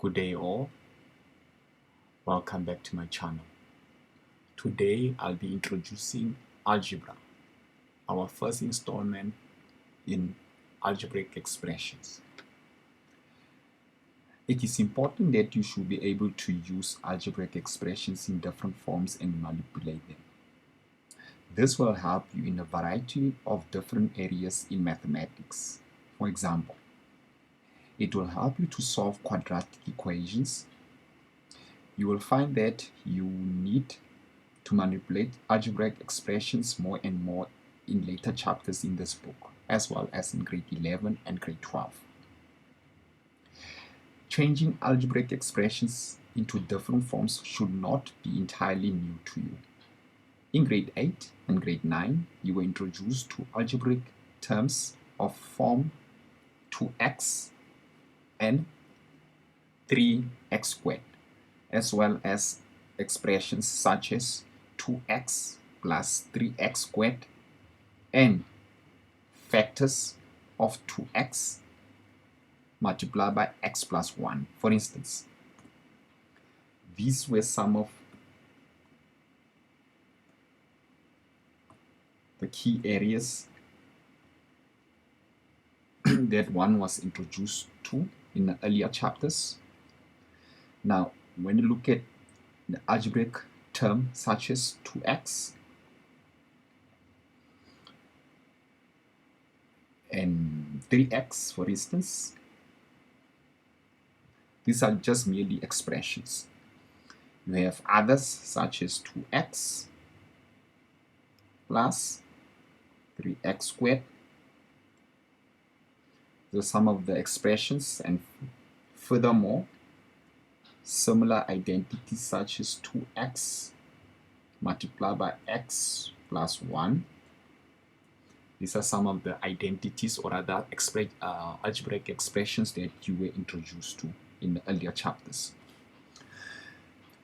Good day all, welcome back to my channel. Today I'll be introducing algebra, our first installment in algebraic expressions. It is important that you should be able to use algebraic expressions in different forms and manipulate them. This will help you in a variety of different areas in mathematics. For example, it will help you to solve quadratic equations. You will find that you need to manipulate algebraic expressions more and more in later chapters in this book, as well as in grade 11 and grade 12. Changing algebraic expressions into different forms should not be entirely new to you. In grade 8 and grade 9, you were introduced to algebraic terms of form 2x and 3x squared, as well as expressions such as 2x plus 3x squared and factors of 2x multiplied by x plus 1. For instance, these were some of the key areas that one was introduced to in the earlier chapters. Now, when you look at the algebraic term such as 2x and 3x, for instance, these are just merely expressions. You have others such as 2x plus 3x squared. Those are some of the expressions, and furthermore, similar identities such as 2x multiplied by x plus 1. These are some of the identities or other algebraic expressions that you were introduced to in the earlier chapters.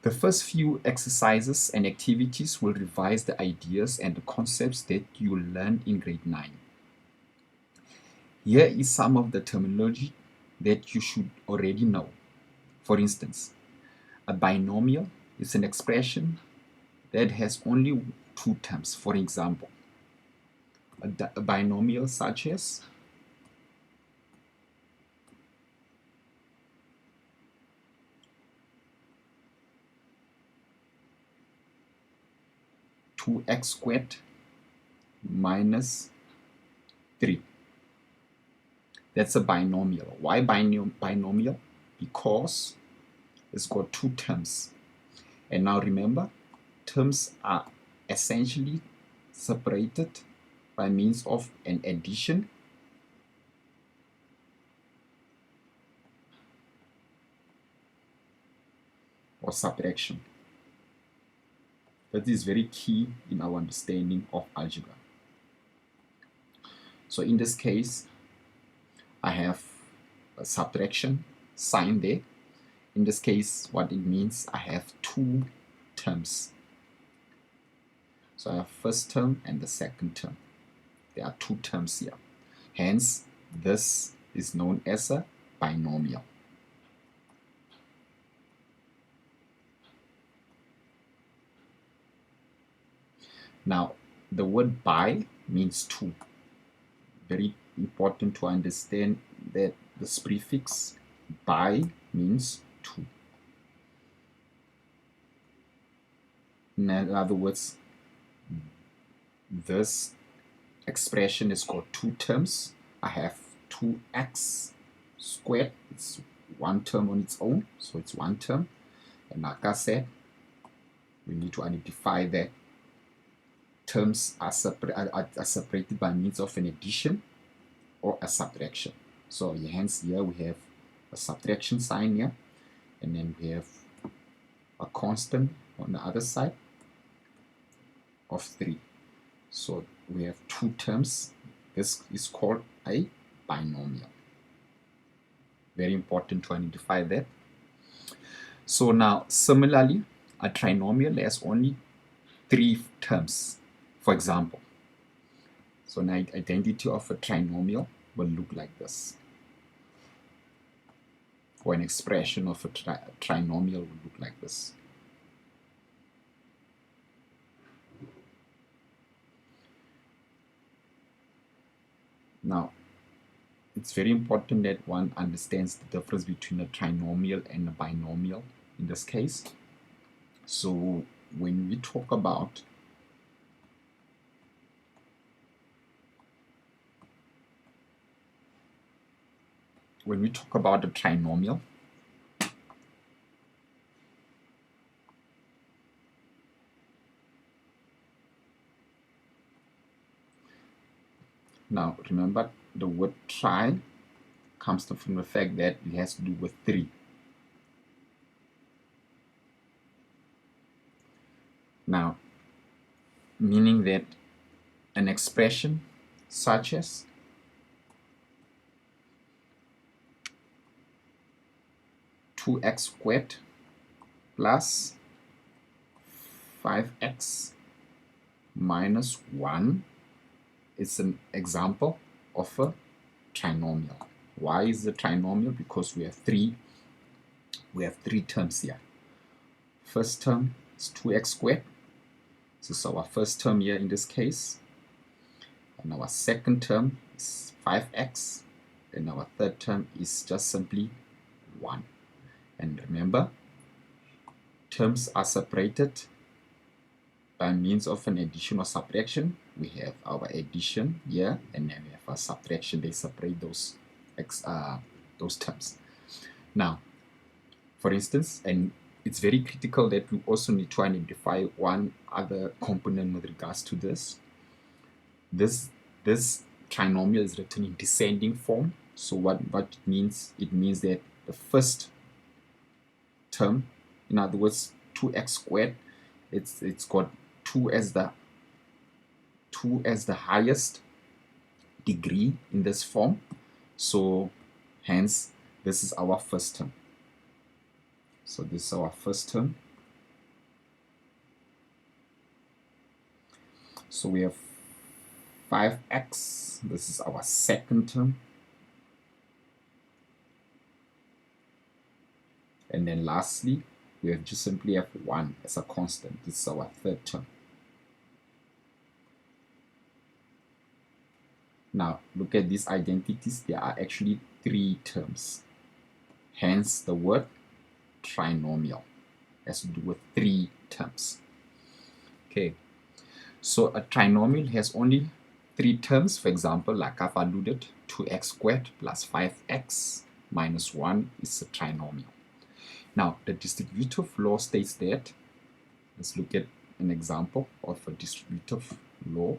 The first few exercises and activities will revise the ideas and the concepts that you learned in grade 9. Here is some of the terminology that you should already know. For instance, a binomial is an expression that has only two terms. For example, a binomial such as 2x squared minus 3. That's a binomial. Why binomial? Because it's got two terms. And now remember, terms are essentially separated by means of an addition or subtraction. That is very key in our understanding of algebra. So in this case, I have a subtraction sign there. In this case, what it means, I have two terms. So I have first term and the second term. There are two terms here. Hence, this is known as a binomial. Now, the word bi means two. Very important to understand that this prefix bi means two. In other words, this expression is got two terms. I have 2x squared. It's one term on its own, so it's one term. And like I said, we need to identify that terms are separated by means of an addition or a subtraction. So hence here we have a subtraction sign here, and then we have a constant on the other side of 3. So we have two terms. This is called a binomial. Very important to identify that. So now similarly, a trinomial has only 3 terms. For example, so an identity of a trinomial will look like this. or an expression of a trinomial would look like this. Now, it's very important that one understands the difference between a trinomial and a binomial in this case. So when we talk about a trinomial, now remember the word tri comes from the fact that it has to do with 3. Now, meaning that an expression such as two x squared plus 5x minus 1 is an example of a trinomial. Why is it trinomial? Because we have three terms here. First term is 2x squared. This is our first term here in this case. And our second term is 5x. And our third term is just simply 1. And remember, terms are separated by means of an addition or subtraction. We have our addition here, and then we have our subtraction. They separate those terms. Now, for instance, and it's very critical that we also need to identify one other component with regards to this. This trinomial is written in descending form. So what it means? It means that the first term, in other words, 2x squared, it's got 2 as the highest degree in this form. So hence this is our first term. So this is our first term. So we have 5x. This is our second term. And then lastly, we have just simply have 1 as a constant. This is our third term. Now, look at these identities. There are actually 3 terms. Hence, the word trinomial has to do with 3 terms. Okay, so a trinomial has only 3 terms. For example, like I've alluded, 2x squared plus 5x minus 1 is a trinomial. Now, the distributive law states that, let's look at an example of a distributive law.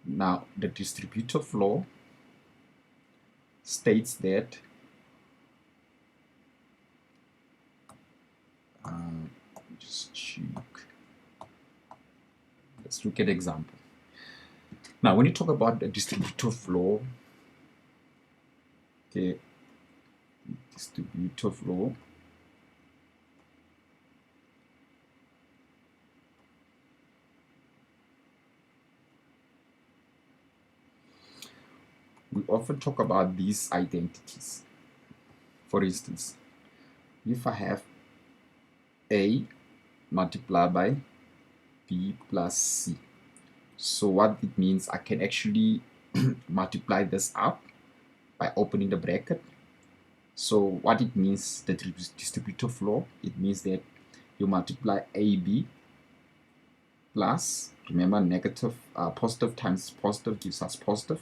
Now, the distributive law states that just check. Let's look at example. Now, when you talk about the distributive law, okay, distributive law, we often talk about these identities. For instance, if I have A multiplied by B plus C, so what it means, I can actually multiply this up by opening the bracket. So what it means, the distributive law, it means that you multiply AB plus, remember, negative, positive times positive gives us positive.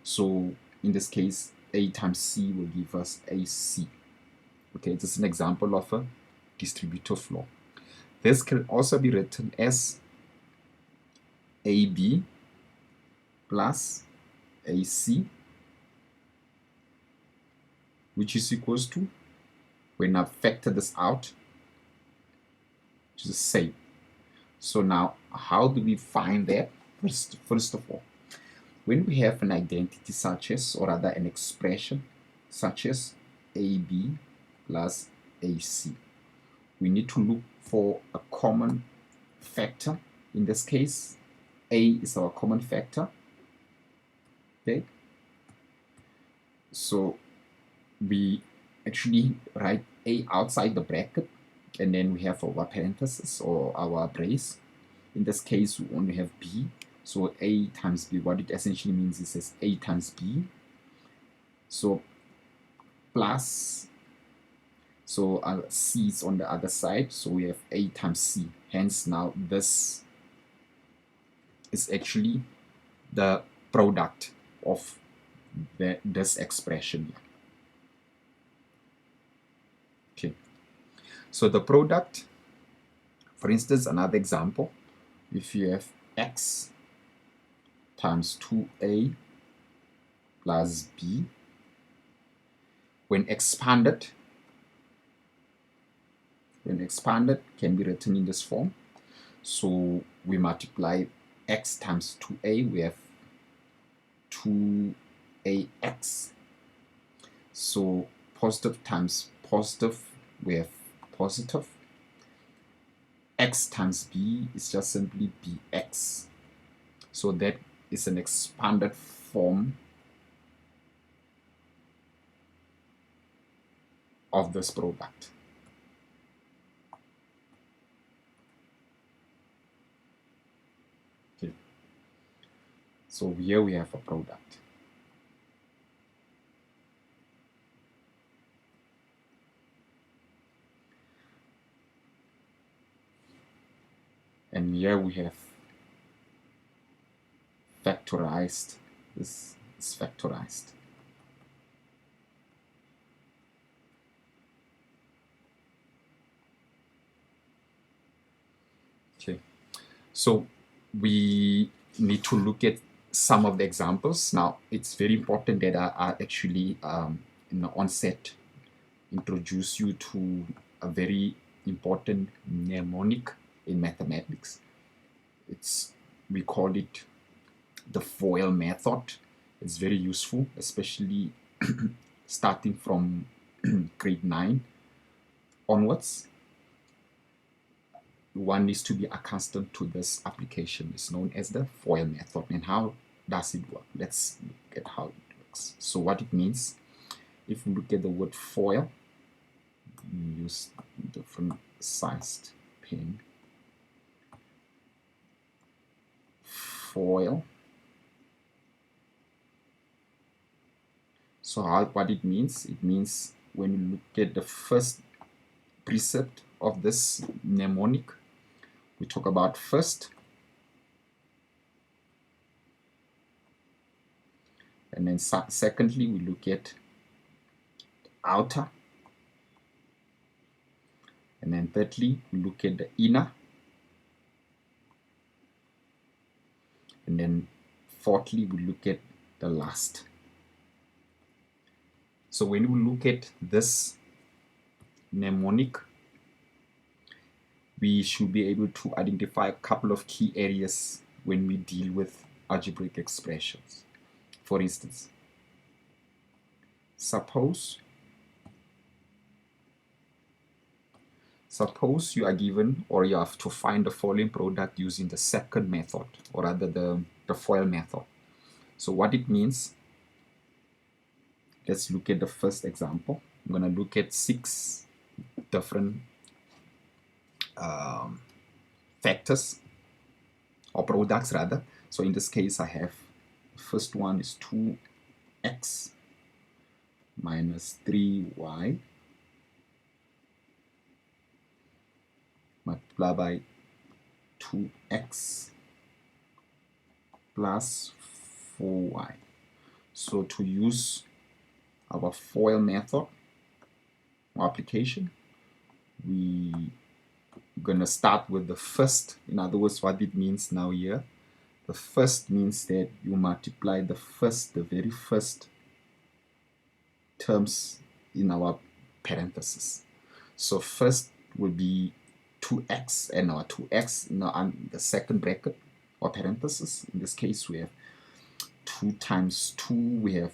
So in this case, A times C will give us AC. Okay, this is an example of a distributive law. This can also be written as AB plus AC, which is equals to, when I factor this out, which is the same. So now, how do we find that? First of all, when we have an identity such as, or rather an expression such as AB plus AC, we need to look for a common factor, in this case a is our common factor. Okay, so we actually write a outside the bracket, and then we have our parenthesis or our brace. In this case, we only have b, so a times b. What it essentially means is this a times b. So plus, so c is on the other side, so we have a times c. Hence now this is actually the product of this expression here. Okay, so the product, for instance, another example, if you have x times 2a plus b, when expanded can be written in this form. So we multiply x times 2a, we have 2ax. So positive times positive, we have positive. X times b is just simply bx. So that is an expanded form of this product. Okay. So here we have a product. And here we have factorized. This is factorized. Okay, so we need to look at some of the examples. Now, it's very important that I actually, in the onset, introduce you to a very important mnemonic in mathematics. We call it the FOIL method. It's very useful, especially starting from grade 9 onwards. One needs to be accustomed to this application. It's known as the FOIL method. And how does it work? Let's look at how it works. So what it means, if we look at the word FOIL, use different sized pen. FOIL. So what it means when you look at the first precept of this mnemonic, we talk about first, and then secondly we look at outer, and then thirdly we look at the inner, and then fourthly we look at the last. So when we look at this mnemonic, we should be able to identify a couple of key areas when we deal with algebraic expressions. For instance, suppose you are given, or you have to find the following product using the second method, or rather the FOIL method. So what it means, let's look at the first example. I'm going to look at 6 different factors, or products rather. So in this case I have, the first one is 2x minus 3y multiplied by 2x plus 4y. So to use our FOIL method or application, we're gonna start with the first. In other words, what it means now here, the first means that you multiply the very first terms in our parentheses. So first will be 2x, and our 2x in the second bracket or parenthesis. In this case we have 2 times 2, we have,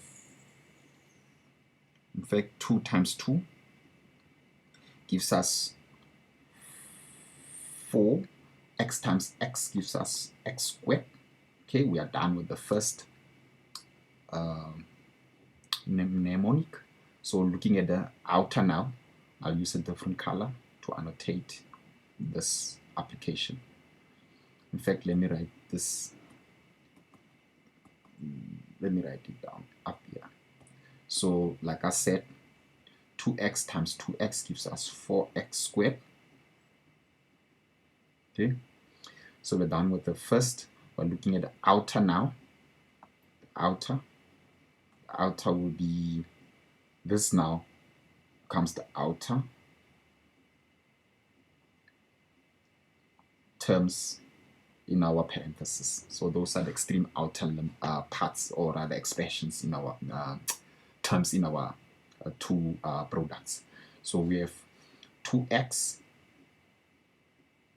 in fact, 2 times 2 gives us 4. X times x gives us x squared. Okay, we are done with the first mnemonic. So looking at the outer now, I'll use a different color to annotate this application. In fact, let me write this. Let me write it down up here. So like I said, 2x times 2x gives us 4x squared. Okay, so we're done with the first. We're looking at the outer now. The outer will be this now comes the outer terms in our parentheses. So those are the extreme outer parts, or rather expressions in our terms in our two products. So we have 2x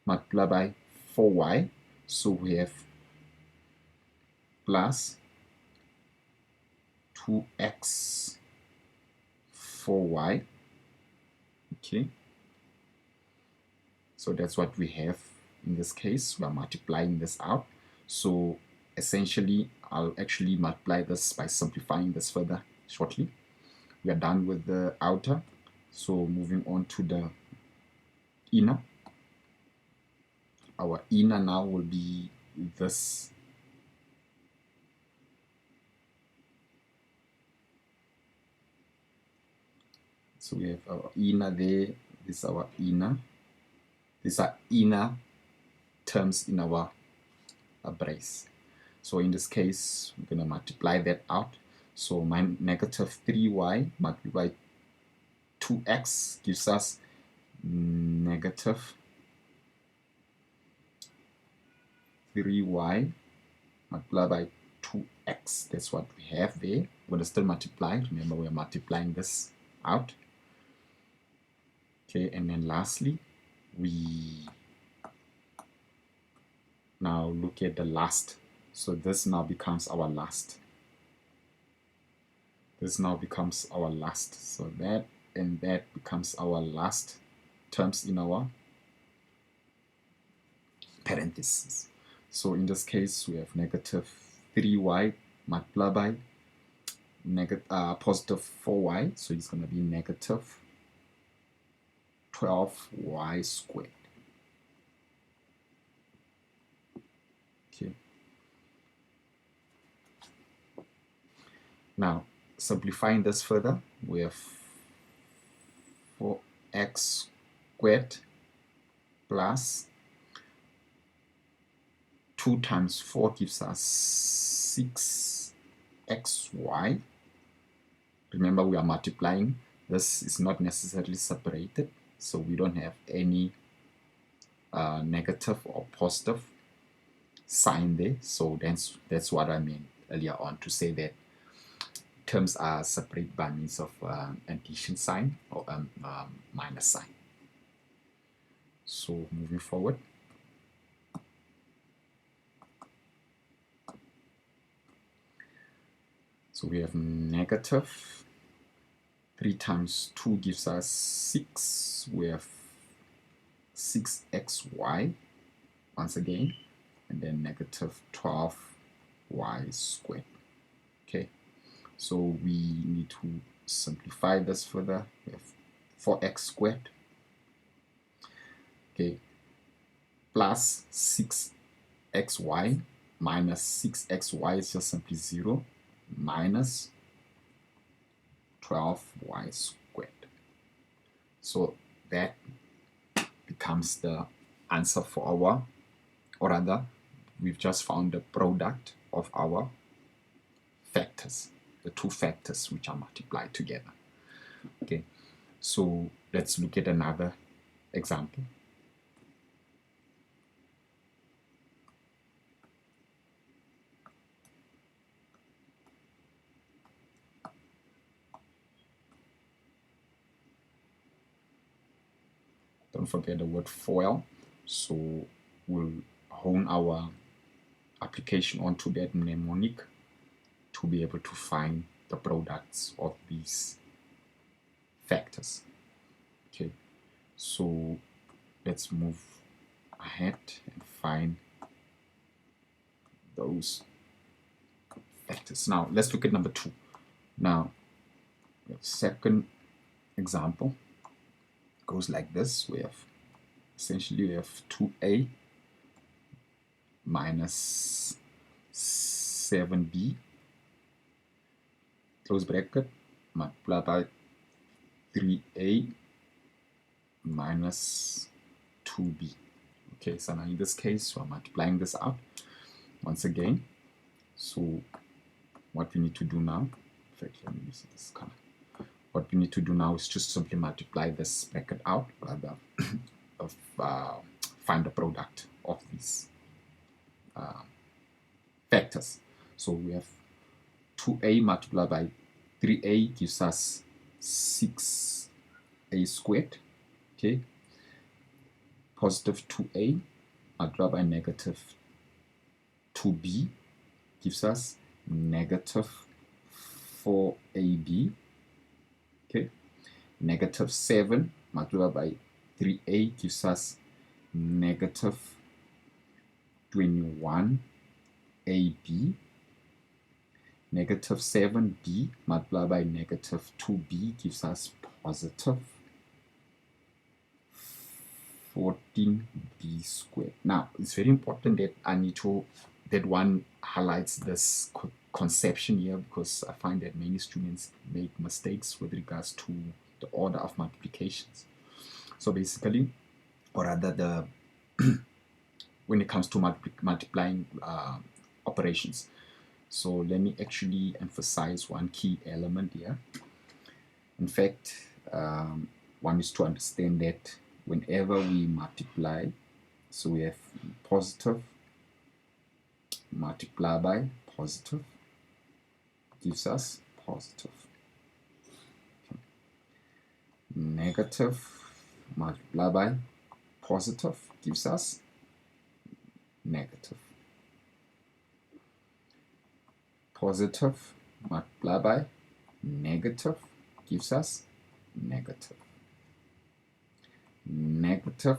multiplied by 4y. So we have plus 2x 4y. Okay. So that's what we have in this case. We are multiplying this out. So essentially, I'll actually multiply this by simplifying this further shortly. We are done with the outer. So moving on to the inner. Our inner now will be this. So we have our inner there. This is our inner. These are inner terms in our brace. So in this case, we're going to multiply that out. So my negative 3y multiplied by 2x gives us negative 3y multiplied by 2x. That's what we have there. We're going to still multiply. Remember, we're multiplying this out. Okay, and then lastly, we now look at the last. So this now becomes our last. This now becomes our last. So that and that becomes our last terms in our parentheses. So in this case, we have negative 3y multiplied by positive 4y. So it's going to be negative 12y squared. Okay. Now, simplifying this further, we have 4x squared plus 2 times 4 gives us 6xy. Remember, we are multiplying. This is not necessarily separated, so we don't have any negative or positive sign there. So that's what I meant earlier on to say that terms are separated by means of addition sign or minus sign. So moving forward. So we have negative 3 times 2 gives us 6. We have 6xy once again, and then negative 12y squared. Okay, so we need to simplify this further. We have 4x squared, okay, plus 6xy minus 6xy is just simply 0 minus 12y squared. So that becomes the answer for our, or rather, we've just found the product of our factors, the two factors which are multiplied together. Okay, so let's look at another example. Don't forget the word foil. So we'll hone our application onto that mnemonic to be able to find the products of these factors. Okay, so let's move ahead and find those factors. Now let's look at number 2. Now the second example goes like this. We have essentially we have 2a minus 7b close bracket multiplied by 3a minus 2b. Okay, so now in this case we're multiplying this out once again. So what we need to do now, in fact, let me use this color. What we need to do now is just simply multiply this bracket out, rather of find the product of these factors. So we have 2a multiplied by 3a gives us 6a squared. Okay, positive 2a multiplied by negative 2b gives us negative 4ab. Okay, negative 7 multiplied by 3a gives us negative 21ab. Negative 7b multiplied by negative 2b gives us positive 14b squared. Now it's very important that that one highlights this conception here, because I find that many students make mistakes with regards to the order of multiplications. So basically, or rather the when it comes to multiplying operations. So let me actually emphasize one key element here. In fact, one is to understand that whenever we multiply, so we have positive multiply by positive gives us positive. Negative multiply by positive gives us negative. Positive multiply by negative gives us negative. Negative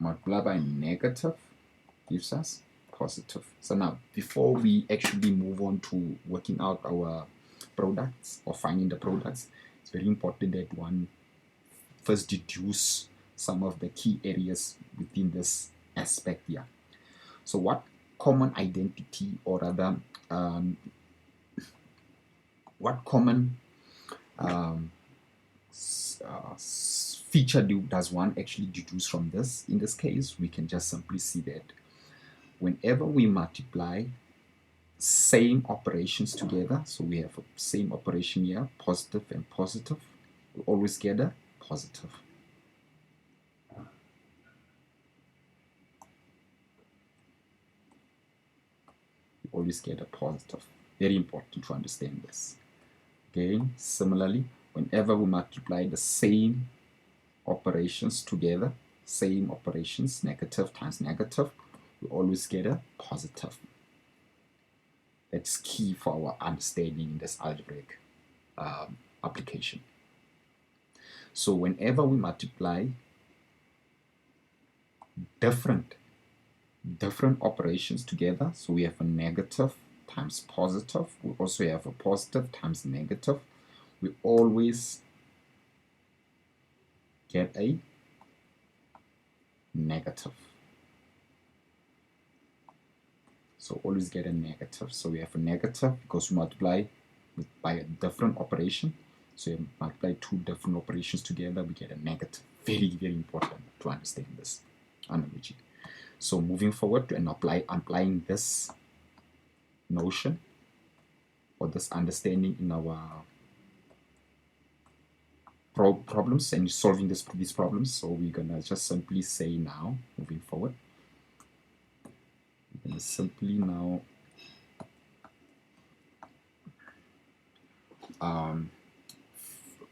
multiply by negative gives us positive. So now, before we actually move on to working out our products or finding the products, it's very important that one first deduce some of the key areas within this aspect here. So what common identity, or rather what common feature does one actually deduce from this? In this case, we can just simply see that whenever we multiply same operations together, so we have a same operation here, positive and positive, we always get a positive. We always get a positive. Very important to understand this. Again, similarly, whenever we multiply the same operations together, same operations, negative times negative, we always get a positive. That's key for our understanding in this algebraic application. So whenever we multiply different operations together, so we have a negative times positive, we also have a positive times negative, we always get a negative. So always get a negative. So we have a negative because we multiply by a different operation. So you multiply two different operations together, we get a negative. Very, very important to understand this analogy. So moving forward and applying this notion or this understanding in our problems and solving these problems. So we're gonna just simply say now, moving forward, we're gonna simply now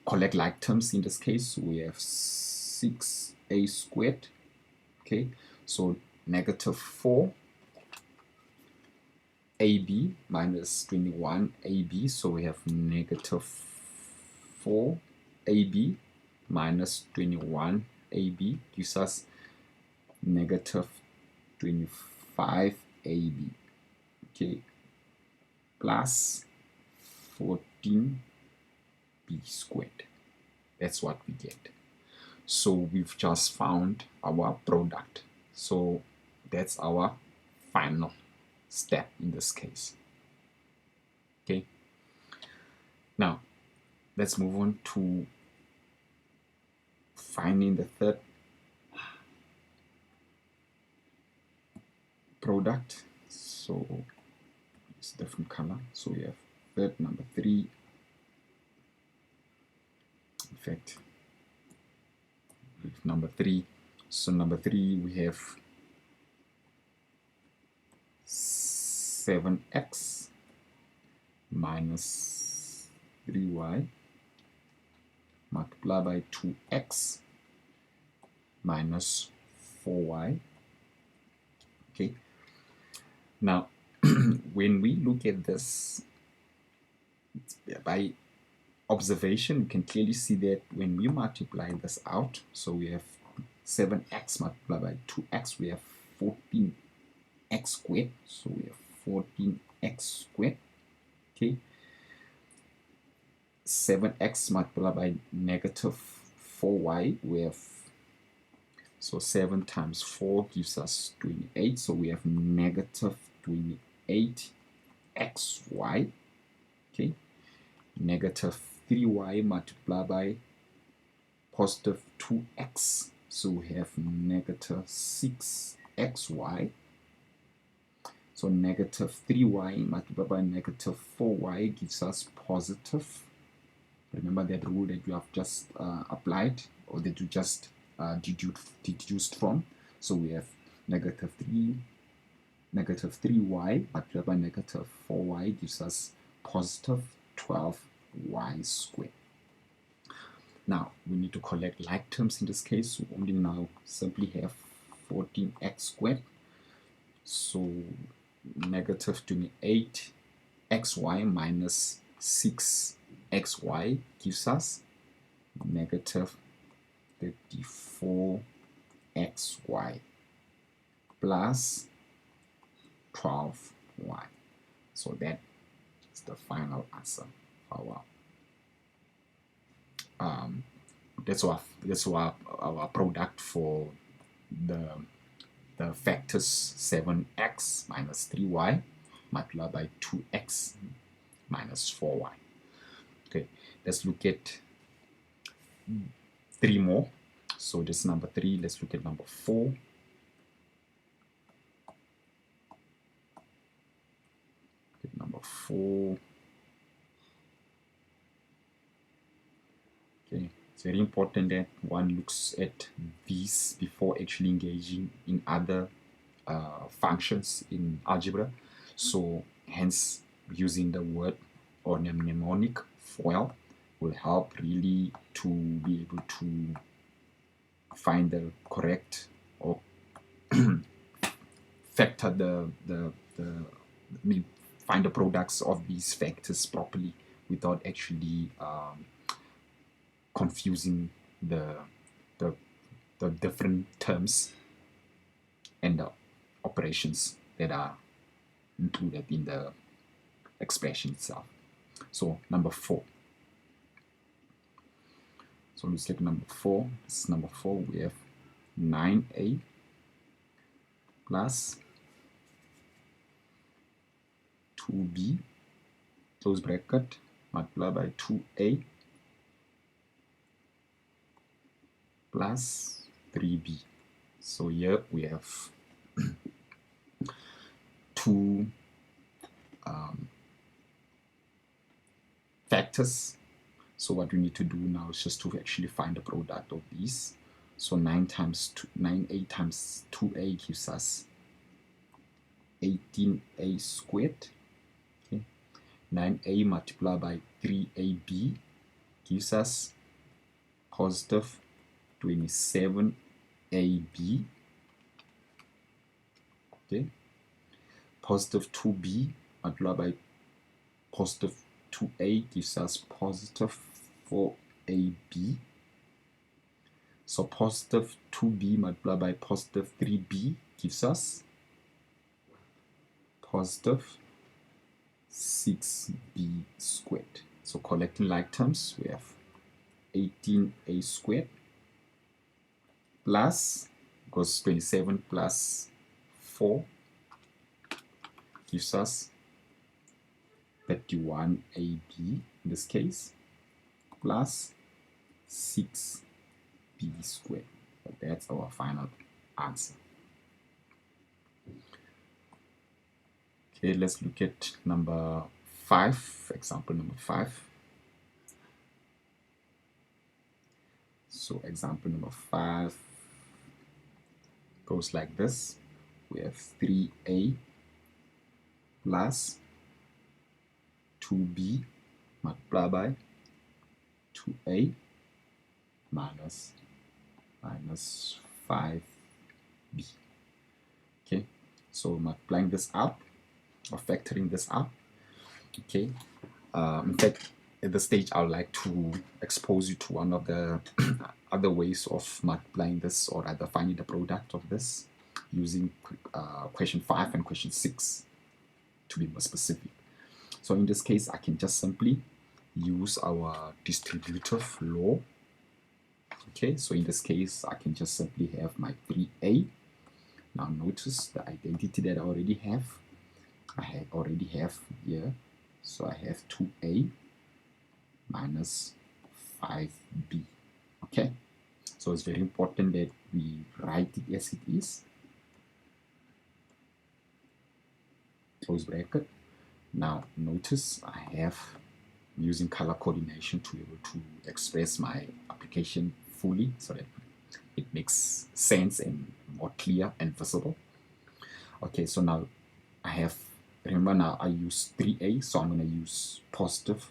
collect like terms. In this case, we have 6a squared. Okay, so negative 4ab minus 21ab, so we have negative 4ab minus 21ab gives us negative 25ab. okay, plus 14b squared. That's what we get. So we've just found our product. So that's our final step in this case. Okay. Now let's move on to finding the third product. So it's a different color. So we have third, number 3. In fact, with number 3. So number 3 we have 7x minus 3y multiplied by 2x minus 4y. Okay. Now, when we look at this by observation, you can clearly see that when we multiply this out, so we have 7x multiplied by 2x, we have 14x squared. So we have 14x squared. Okay. 7x multiplied by negative 4y, we have, so 7 times 4 gives us 28, so we have negative 28xy. Okay, negative 3y multiplied by positive 2x, so we have negative 6xy. So negative 3y multiplied by negative 4y gives us positive. Remember that rule that you have just applied, or that you just deduced from. So we have negative 3y multiplied by negative 4y gives us positive 12y squared. Now we need to collect like terms in this case. We only now simply have 14x squared. So negative 28xy minus 6xy gives us negative 34xy plus 12y. So that is the final answer for our that's our product for the factors 7x minus 3y multiplied by 2x minus 4y. Okay, let's look at 3 more. So this is number 3. Let's look at number 4. Number 4. Okay, it's very important that one looks at these before actually engaging in other functions in algebra. So hence using the word or mnemonic FOIL will help really to be able to find the correct or factor find the products of these factors properly without actually confusing the different terms and the operations that are included in the expression itself. So number 4. So let's take number 4. This is number 4. We have 9a plus 2b close bracket multiplied by 2a plus 3b. So here we have two factors. So what we need to do now is just to actually find the product of these. So 9a times 2a gives us 18a squared. Okay. 9a multiplied by 3ab gives us positive 27ab. Okay. Positive 2b multiplied by positive 2a gives us positive 4ab. So positive 2b multiplied by positive 3b gives us positive 6b squared. So collecting like terms, we have 18a squared plus, because 27 plus 4 gives us 31ab in this case, plus 6b squared. So that's our final answer. Okay, let's look at number 5, example number 5. So example number 5 goes like this. We have 3a plus 2b multiplied by 2a minus 5b. Okay, so multiplying this out or factoring this out. Okay, in fact, at this stage I would like to expose you to one of the other ways of multiplying this, or rather finding the product of this, using question 5 and question 6 to be more specific. So in this case, I can just simply use our distributive law. Okay, so in this case, I can just simply have my 3a. Now notice the identity that I already have. I already have here. So I have 2a minus 5b. Okay, so it's very important that we write it as it is. Close bracket. Now notice I have using color coordination to be able to express my application fully so that it makes sense and more clear and visible. Okay, so now I have, remember now I use 3a, so I'm going to use positive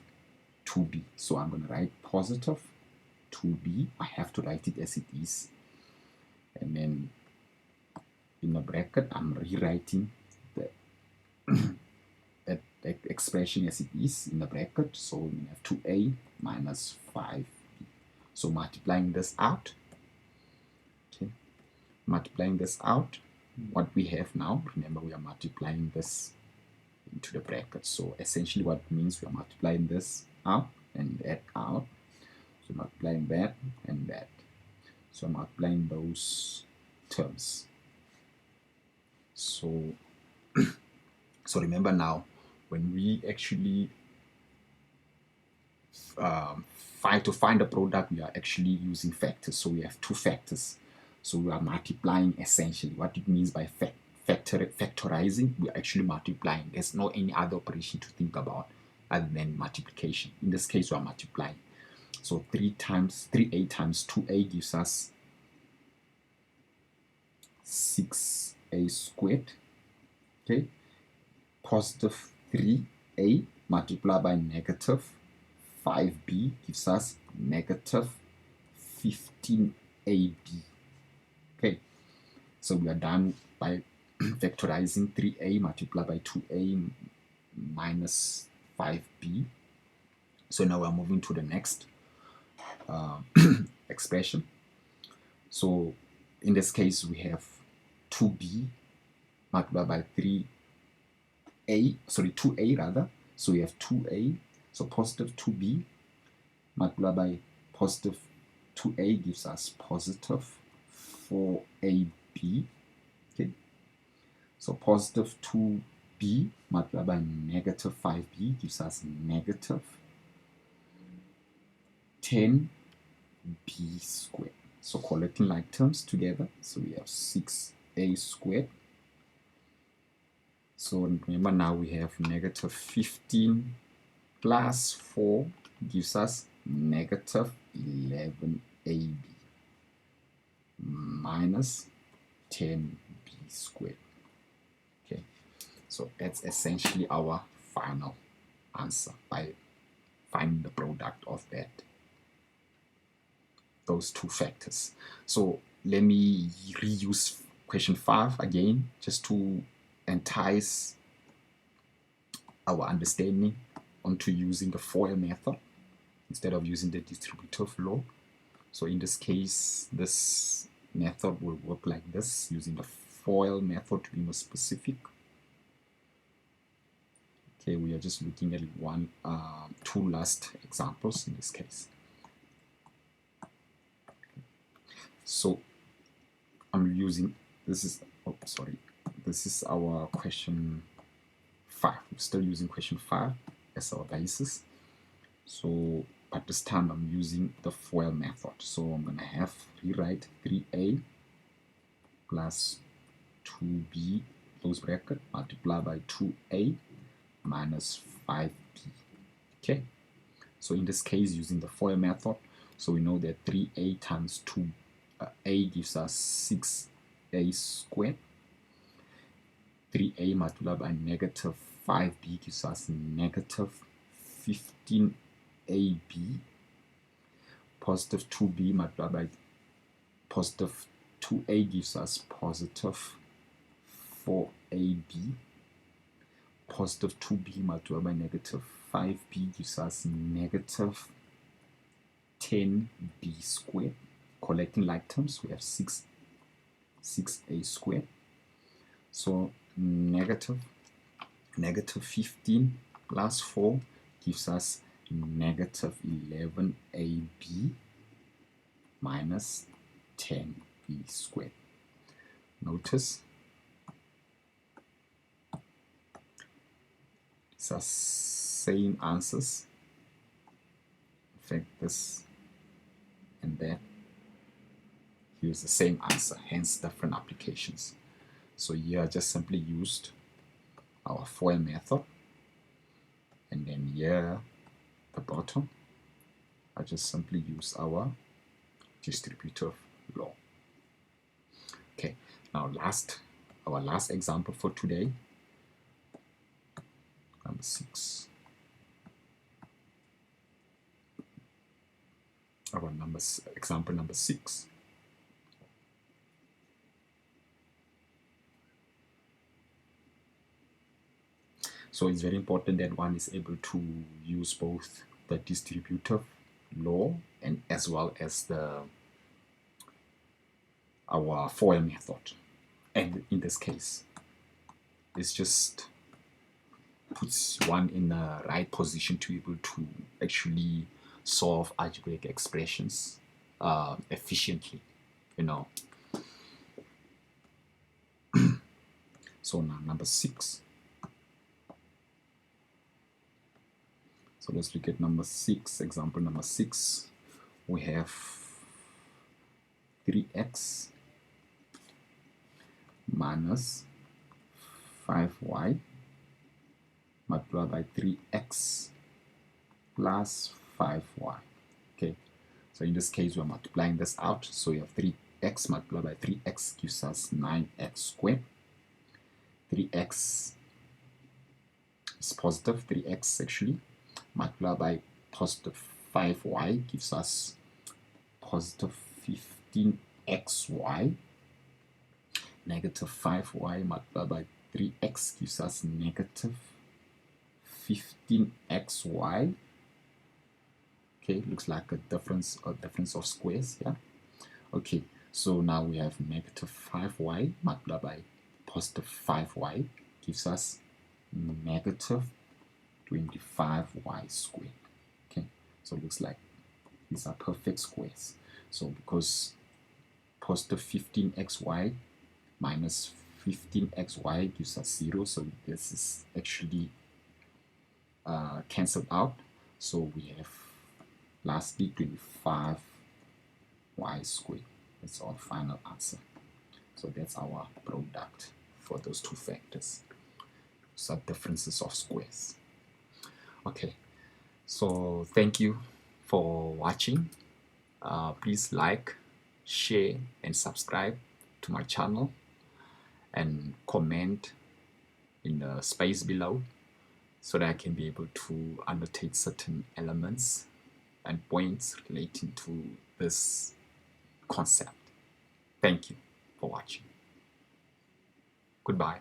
2b. So I'm going to write positive 2b. I have to write it as it is. And then in the bracket, I'm rewriting the that expression as it is in the bracket. So we have 2a minus 5b. So multiplying this out, okay, multiplying this out, what we have now, remember we are multiplying this into the bracket. So essentially what it means, we are multiplying this out and that out. So multiplying that and that. So I'm multiplying those terms. So so remember now, when we actually find the product, we are actually using factors. So we have two factors. So we are multiplying essentially. What it means by factorizing, we are actually multiplying. There's no any other operation to think about other than multiplication. In this case, we are multiplying. So 3a times 2a gives us 6a squared. Okay, positive 3a multiplied by negative 5b gives us negative 15ab. Okay, so we are done by factorizing 3a multiplied by 2a minus 5b. So now we're moving to the next expression. So in this case, we have 2b multiplied by 2a rather. So we have 2a, so positive 2b multiplied by positive 2a gives us positive 4ab. Okay, so positive 2b multiplied by negative 5b gives us negative 10b squared. So collecting like terms together, so we have 6a squared. So remember now we have negative 15 plus 4 gives us negative 11ab minus 10b squared. Okay, so that's essentially our final answer by finding the product of those two factors. So let me reuse question 5 again, just to entice our understanding onto using the FOIL method instead of using the distributive law. So in this case, this method will work like this, using the FOIL method to be more specific. Okay, we are just looking at two last examples in this case. So I'm using, this is our question 5. We're still using question 5 as our basis. So, but this time I'm using the FOIL method. So I'm going to have rewrite 3a plus 2b close bracket multiply by 2a minus 5b. Okay, so in this case using the FOIL method, so we know that 3a times 2a gives us 6a squared. 3a multiplied by negative 5b gives us negative 15ab. Positive 2b multiplied by positive 2a gives us positive 4ab. Positive 2b multiplied by negative 5b gives us negative 10b squared. Collecting like terms, we have 6a squared. So negative 15 plus 4 gives us negative 11ab minus 10b squared. Notice these are same answers. In fact, this and that, here's the same answer, hence different applications. So here I just simply used our FOIL method, and then here at the bottom I just simply use our distributive law. Okay, now our last example for today, number 6. Example number 6. So it's very important that one is able to use both the distributive law and as well as our FOIL method. And in this case, it's just puts one in the right position to be able to actually solve algebraic expressions efficiently, you know. So now number 6. So let's look at number 6, example number 6. We have 3x minus 5y multiplied by 3x plus 5y. Okay, so in this case we're multiplying this out, so we have 3x multiplied by 3x gives us 9x squared. 3x is positive, 3x actually, multiplied by positive 5y gives us positive 15xy. Negative 5y multiplied by 3x gives us negative 15xy. Okay, looks like a difference of squares, yeah. Okay, so now we have negative 5y multiplied by positive 5y gives us negative 25y squared. Okay, so it looks like these are perfect squares. So because positive 15xy minus 15xy gives us 0, so this is actually cancelled out. So we have lastly 25y squared. That's our final answer. So that's our product for those two factors. So differences of squares. Okay, so thank you for watching. Please like, share, and subscribe to my channel, and comment in the space below so that I can be able to annotate certain elements and points relating to this concept. Thank you for watching. Goodbye.